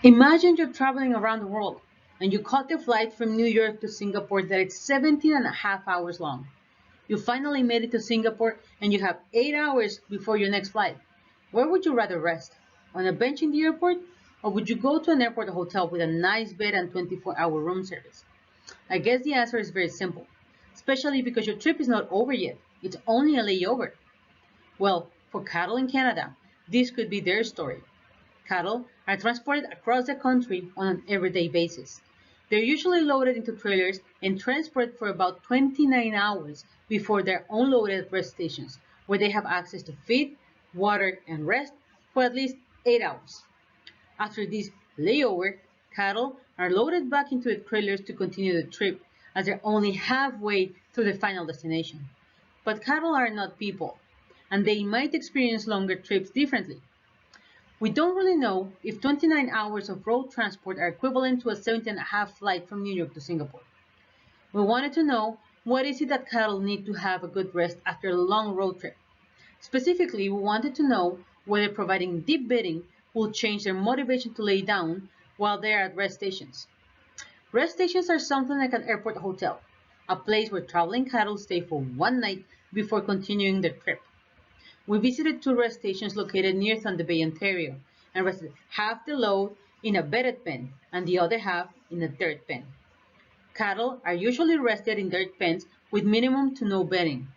Imagine you're traveling around the world and you caught a flight from New York to Singapore that is 17.5 hours long. You finally made it to Singapore and you have 8 hours before your next flight. Where would you rather rest? On a bench in the airport? Or would you go to an airport hotel with a nice bed and 24-hour room service? I guess the answer is very simple, especially because your trip is not over yet. It's only a layover. Well, for cattle in Canada, this could be their story. Cattle are transported across the country on an everyday basis. They're usually loaded into trailers and transported for about 29 hours before they're unloaded at rest stations, where they have access to feed, water, and rest for at least 8 hours. After this layover, cattle are loaded back into the trailers to continue the trip, as they're only halfway to the final destination. But cattle are not people, and they might experience longer trips differently. We don't really know if 29 hours of road transport are equivalent to a 17.5 flight from New York to Singapore. We wanted to know what is it that cattle need to have a good rest after a long road trip. Specifically, we wanted to know whether providing deep bedding will change their motivation to lay down while they are at rest stations. Rest stations are something like an airport hotel, a place where traveling cattle stay for one night before continuing their trip. We visited 2 rest stations located near Thunder Bay, Ontario, and rested half the load in a bedded pen and the other half in a dirt pen. Cattle are usually rested in dirt pens with minimum to no bedding.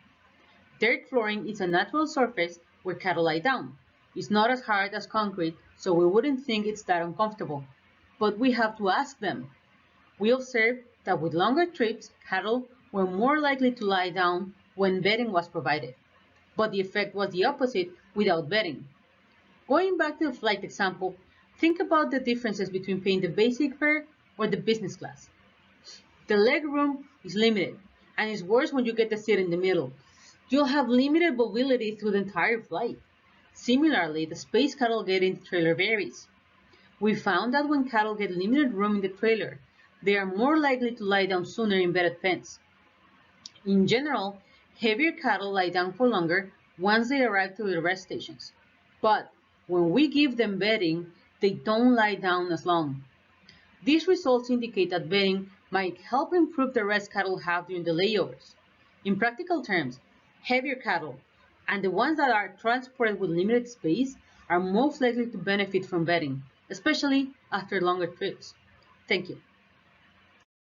Dirt flooring is a natural surface where cattle lie down. It's not as hard as concrete, so we wouldn't think it's that uncomfortable. But we have to ask them. We observed that with longer trips, cattle were more likely to lie down when bedding was provided. But the effect was the opposite without bedding. Going back to the flight example, think about the differences between paying the basic fare or the business class. The leg room is limited, and it's worse when you get the seat in the middle. You'll have limited mobility through the entire flight. Similarly, the space cattle get in the trailer varies. We found that when cattle get limited room in the trailer, they are more likely to lie down sooner in bedded pens. In general, heavier cattle lie down for longer once they arrive to the rest stations. But when we give them bedding, they don't lie down as long. These results indicate that bedding might help improve the rest cattle have during the layovers. In practical terms, heavier cattle and the ones that are transported with limited space are most likely to benefit from bedding, especially after longer trips. Thank you.